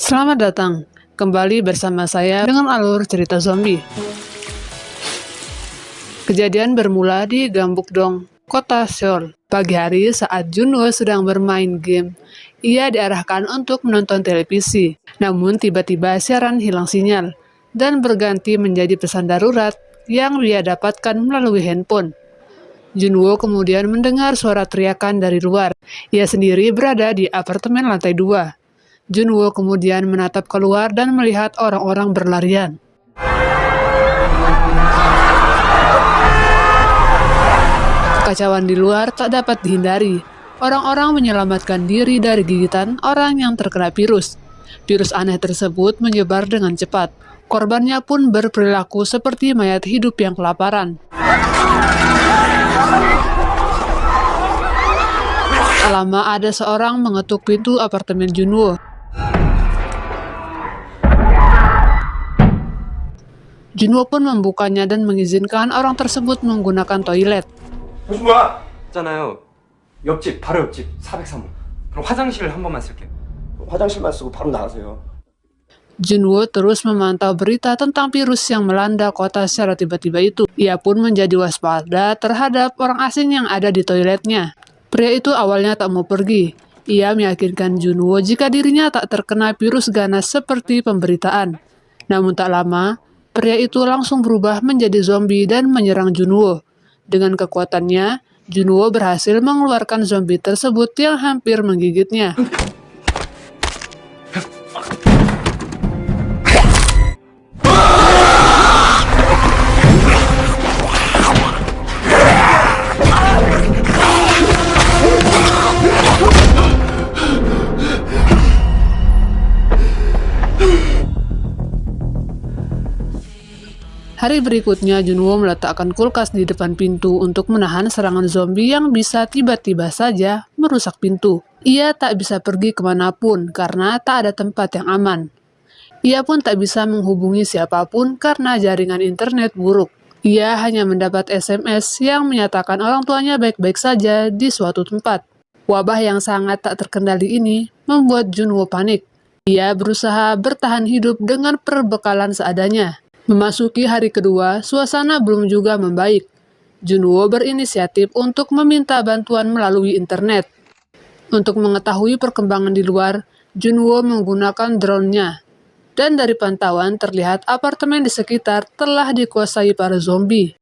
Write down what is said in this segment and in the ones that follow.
Selamat datang kembali bersama saya dengan alur cerita zombie. Kejadian bermula di Gambukdong, kota Seoul. Pagi hari saat Junwoo sedang bermain game, ia diarahkan untuk menonton televisi. Namun tiba-tiba siaran hilang sinyal dan berganti menjadi pesan darurat yang dia dapatkan melalui handphone. Junwoo kemudian mendengar suara teriakan dari luar. Ia sendiri berada di apartemen lantai 2. Junwoo kemudian menatap keluar dan melihat orang-orang berlarian. Kekacauan di luar tak dapat dihindari. Orang-orang menyelamatkan diri dari gigitan orang yang terkena virus. Virus aneh tersebut menyebar dengan cepat. Korbannya pun berperilaku seperti mayat hidup yang kelaparan. Tak lama ada seorang mengetuk pintu apartemen Junwoo. Junwoo pun membukanya dan mengizinkan orang tersebut menggunakan toilet. 무슨 거야? 있잖아요. 옆집, 바로 옆집 403호. 그럼 화장실 한 번만 쓸게요. 화장실만 쓰고 바로 나가세요. Junwoo terus memantau berita tentang virus yang melanda kota secara tiba-tiba itu. Ia pun menjadi waspada terhadap orang asing yang ada di toiletnya. Pria itu awalnya tak mau pergi. Ia meyakinkan Junwoo jika dirinya tak terkena virus ganas seperti pemberitaan. Namun tak lama, pria itu langsung berubah menjadi zombie dan menyerang Junwoo. Dengan kekuatannya, Junwoo berhasil mengeluarkan zombie tersebut yang hampir menggigitnya. Hari berikutnya, Junwoo meletakkan kulkas di depan pintu untuk menahan serangan zombie yang bisa tiba-tiba saja merusak pintu. Ia tak bisa pergi kemanapun karena tak ada tempat yang aman. Ia pun tak bisa menghubungi siapapun karena jaringan internet buruk. Ia hanya mendapat SMS yang menyatakan orang tuanya baik-baik saja di suatu tempat. Wabah yang sangat tak terkendali ini membuat Junwoo panik. Ia berusaha bertahan hidup dengan perbekalan seadanya. Memasuki hari kedua, suasana belum juga membaik. Junwoo berinisiatif untuk meminta bantuan melalui internet. Untuk mengetahui perkembangan di luar, Junwoo menggunakan drone-nya. Dan dari pantauan terlihat apartemen di sekitar telah dikuasai para zombie.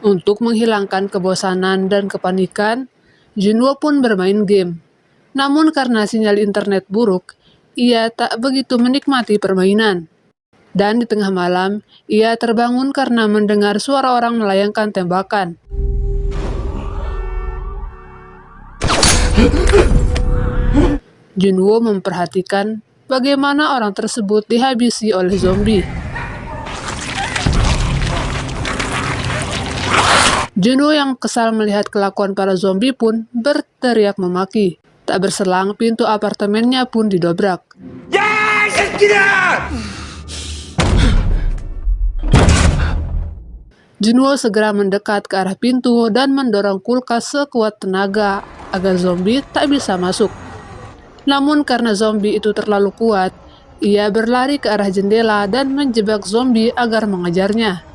Untuk menghilangkan kebosanan dan kepanikan, Junwoo pun bermain game. Namun karena sinyal internet buruk, ia tak begitu menikmati permainan. Dan di tengah malam, ia terbangun karena mendengar suara orang melayangkan tembakan. Junwoo memperhatikan bagaimana orang tersebut dihabisi oleh zombie. Junwoo yang kesal melihat kelakuan para zombie pun berteriak memaki. Tak berselang, pintu apartemennya pun didobrak. 야, 이 새끼들! Junwoo segera mendekat ke arah pintu dan mendorong kulkas sekuat tenaga agar zombie tak bisa masuk. Namun karena zombie itu terlalu kuat, ia berlari ke arah jendela dan menjebak zombie agar mengejarnya.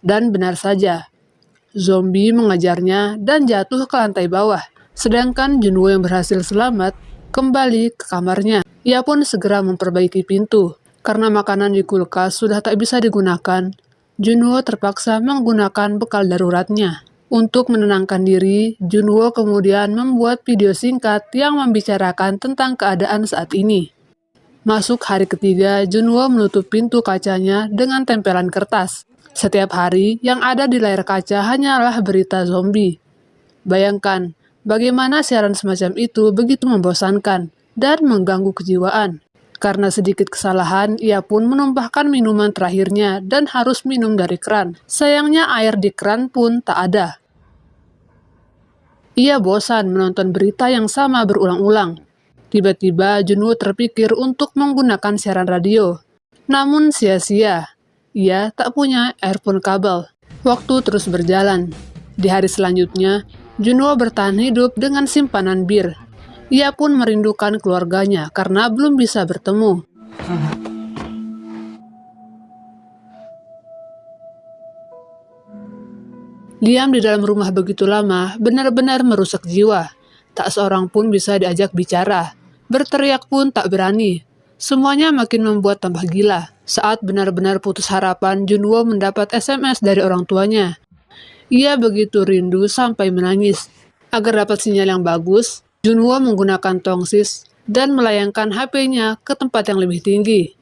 Dan benar saja, zombie mengejarnya dan jatuh ke lantai bawah. Sedangkan Junwoo yang berhasil selamat kembali ke kamarnya. Ia pun segera memperbaiki pintu. Karena makanan di kulkas sudah tak bisa digunakan, Junwoo terpaksa menggunakan bekal daruratnya. Untuk menenangkan diri, Junwoo kemudian membuat video singkat yang membicarakan tentang keadaan saat ini. Masuk hari ketiga, Junwoo menutup pintu kacanya dengan tempelan kertas. Setiap hari, yang ada di layar kaca hanyalah berita zombie. Bayangkan, bagaimana siaran semacam itu begitu membosankan dan mengganggu kejiwaan. Karena sedikit kesalahan, ia pun menumpahkan minuman terakhirnya dan harus minum dari keran. Sayangnya air di keran pun tak ada. Ia bosan menonton berita yang sama berulang-ulang. Tiba-tiba Junwoo terpikir untuk menggunakan siaran radio. Namun sia-sia, ia tak punya earphone kabel. Waktu terus berjalan. Di hari selanjutnya, Junwoo bertahan hidup dengan simpanan bir. Ia pun merindukan keluarganya karena belum bisa bertemu. Diam di dalam rumah begitu lama benar-benar merusak jiwa. Tak seorang pun bisa diajak bicara. Berteriak pun tak berani. Semuanya makin membuat tambah gila. Saat benar-benar putus harapan, Junwoo mendapat SMS dari orang tuanya. Ia begitu rindu sampai menangis. Agar dapat sinyal yang bagus, Junwoo menggunakan tongsis dan melayangkan HP-nya ke tempat yang lebih tinggi.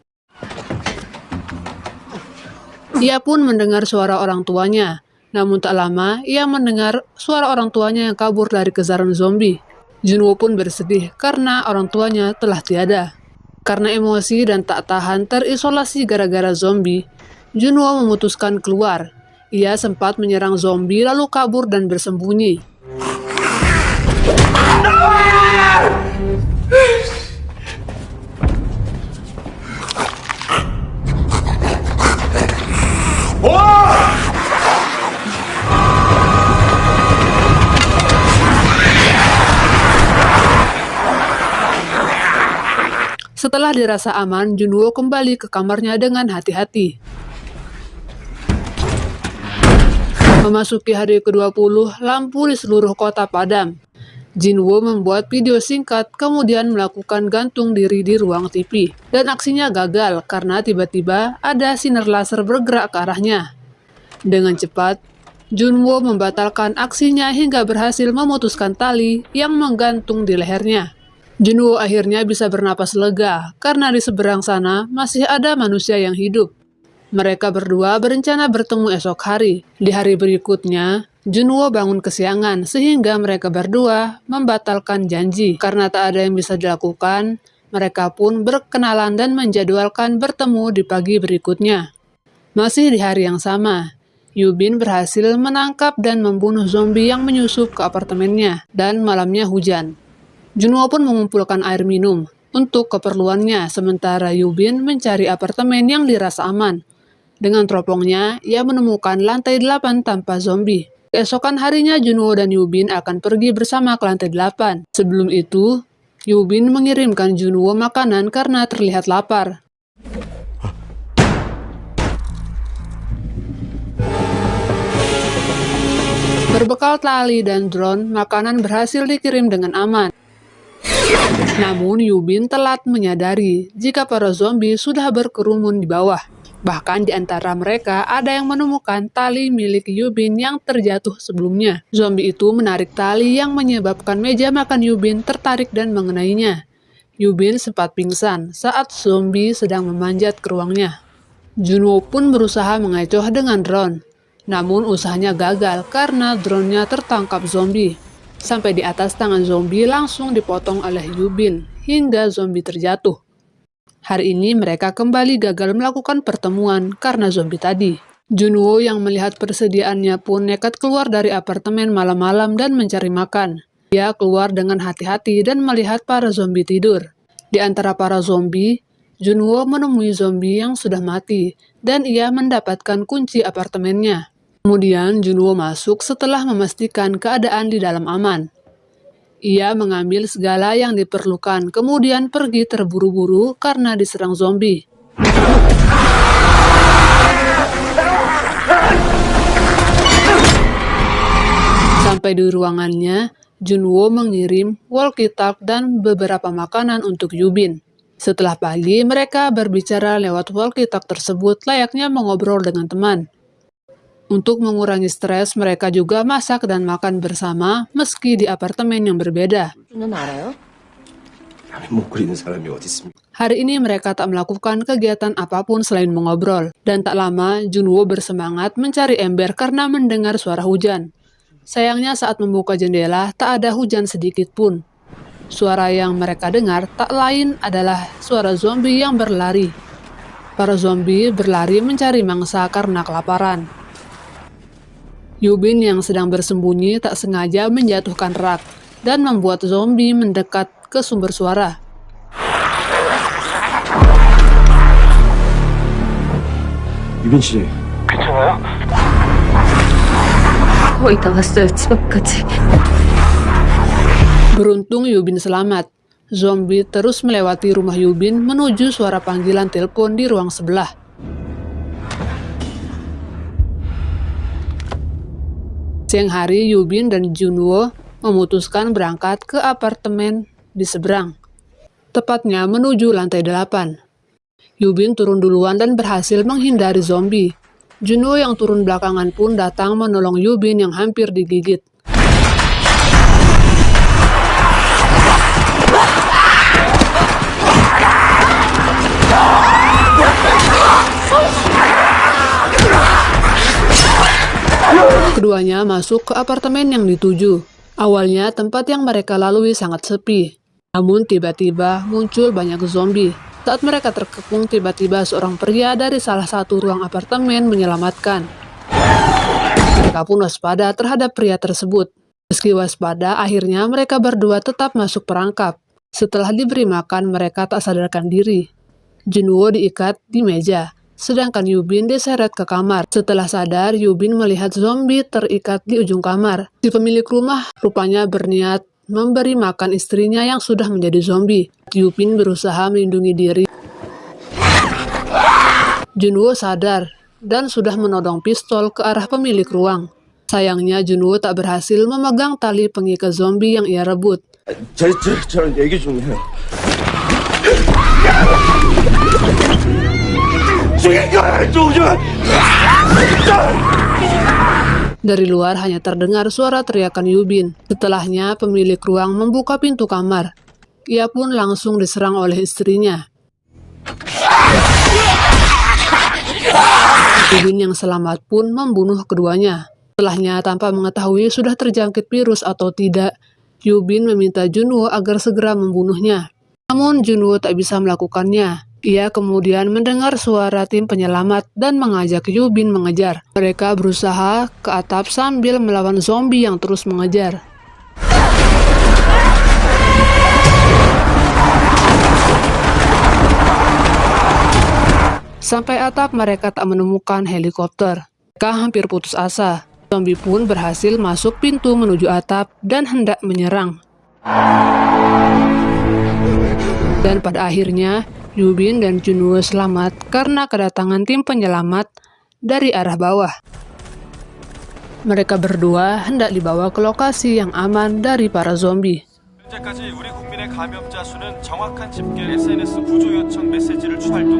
Ia pun mendengar suara orang tuanya. Namun tak lama, ia mendengar suara orang tuanya yang kabur dari kejaran zombie. Junwoo pun bersedih karena orang tuanya telah tiada. Karena emosi dan tak tahan terisolasi gara-gara zombie, Junwoo memutuskan keluar. Ia sempat menyerang zombie lalu kabur dan bersembunyi. Setelah dirasa aman, Junwoo kembali ke kamarnya dengan hati-hati. Memasuki hari ke-20, lampu di seluruh kota padam. Junwoo membuat video singkat, kemudian melakukan gantung diri di ruang TV. Dan aksinya gagal karena tiba-tiba ada sinar laser bergerak ke arahnya. Dengan cepat, Junwoo membatalkan aksinya hingga berhasil memutuskan tali yang menggantung di lehernya. Junwoo akhirnya bisa bernapas lega karena di seberang sana masih ada manusia yang hidup. Mereka berdua berencana bertemu esok hari. Di hari berikutnya, Junwoo bangun kesiangan sehingga mereka berdua membatalkan janji. Karena tak ada yang bisa dilakukan, mereka pun berkenalan dan menjadwalkan bertemu di pagi berikutnya. Masih di hari yang sama, Yubin berhasil menangkap dan membunuh zombie yang menyusup ke apartemennya, dan malamnya hujan. Junwoo pun mengumpulkan air minum untuk keperluannya, sementara Yubin mencari apartemen yang dirasa aman. Dengan teropongnya, ia menemukan lantai 8 tanpa zombie. Keesokan harinya, Junwoo dan Yubin akan pergi bersama ke lantai 8. Sebelum itu, Yubin mengirimkan Junwoo makanan karena terlihat lapar. Berbekal tali dan drone, makanan berhasil dikirim dengan aman. Namun Yubin telat menyadari jika para zombie sudah berkerumun di bawah. Bahkan di antara mereka ada yang menemukan tali milik Yubin yang terjatuh sebelumnya. Zombie itu menarik tali yang menyebabkan meja makan Yubin tertarik dan mengenainya. Yubin sempat pingsan saat zombie sedang memanjat ke ruangnya. Junwoo pun berusaha mengecoh dengan drone. Namun usahanya gagal karena drone-nya tertangkap zombie. Sampai di atas tangan zombie langsung dipotong oleh Yubin hingga zombie terjatuh. Hari ini mereka kembali gagal melakukan pertemuan karena zombie tadi. Junwoo yang melihat persediaannya pun nekat keluar dari apartemen malam-malam dan mencari makan. Dia keluar dengan hati-hati dan melihat para zombie tidur. Di antara para zombie, Junwoo menemui zombie yang sudah mati dan ia mendapatkan kunci apartemennya. Kemudian Junwoo masuk setelah memastikan keadaan di dalam aman. Ia mengambil segala yang diperlukan, kemudian pergi terburu-buru karena diserang zombie. Sampai di ruangannya, Junwoo mengirim walkie-talkie dan beberapa makanan untuk Yubin. Setelah pagi, mereka berbicara lewat walkie-talkie tersebut layaknya mengobrol dengan teman. Untuk mengurangi stres, mereka juga masak dan makan bersama meski di apartemen yang berbeda. Hari ini mereka tak melakukan kegiatan apapun selain mengobrol. Dan tak lama, Junwoo bersemangat mencari ember karena mendengar suara hujan. Sayangnya saat membuka jendela, tak ada hujan sedikit pun. Suara yang mereka dengar tak lain adalah suara zombie yang berlari. Para zombie berlari mencari mangsa karena kelaparan. Yubin yang sedang bersembunyi tak sengaja menjatuhkan rak dan membuat zombie mendekat ke sumber suara. 유빈 씨. 거의 다 왔어요, 집 앞까지. Beruntung Yubin selamat. Zombie terus melewati rumah Yubin menuju suara panggilan telepon di ruang sebelah. Siang hari, Yubin dan Junwoo memutuskan berangkat ke apartemen di seberang, tepatnya menuju lantai 8. Yubin turun duluan dan berhasil menghindari zombie. Junwoo yang turun belakangan pun datang menolong Yubin yang hampir digigit. Keduanya masuk ke apartemen yang dituju. Awalnya tempat yang mereka lalui sangat sepi. Namun tiba-tiba muncul banyak zombie. Saat mereka terkepung, tiba-tiba seorang pria dari salah satu ruang apartemen menyelamatkan. Mereka pun waspada terhadap pria tersebut. Meski waspada, akhirnya mereka berdua tetap masuk perangkap. Setelah diberi makan, mereka tak sadarkan diri. Junwoo diikat di meja, sedangkan Yubin diseret ke kamar. Setelah sadar, Yubin melihat zombie terikat di ujung kamar. Si pemilik rumah rupanya berniat memberi makan istrinya yang sudah menjadi zombie. Yubin berusaha melindungi diri. Junwoo sadar dan sudah menodong pistol ke arah pemilik ruang. Sayangnya Junwoo tak berhasil memegang tali pengikat zombie yang ia rebut. 저랑 얘기 좀 해요. Dari luar hanya terdengar suara teriakan Yubin. Setelahnya pemilik ruang membuka pintu kamar. Ia pun langsung diserang oleh istrinya. Yubin yang selamat pun membunuh keduanya. Setelahnya, tanpa mengetahui sudah terjangkit virus atau tidak, Yubin meminta Junwoo agar segera membunuhnya. Namun Junwoo tak bisa melakukannya. Ia kemudian mendengar suara tim penyelamat dan mengajak Yubin mengejar. Mereka berusaha ke atap sambil melawan zombie yang terus mengejar. Sampai atap mereka tak menemukan helikopter. Mereka hampir putus asa. Zombie pun berhasil masuk pintu menuju atap dan hendak menyerang. Dan pada akhirnya, Yubin dan Junwoo selamat karena kedatangan tim penyelamat dari arah bawah. Mereka berdua hendak dibawa ke lokasi yang aman dari para zombie. 현재까지 우리 국민의 감염자 수는 정확한 집계 SNS 구조 요청 메시지를 추할 등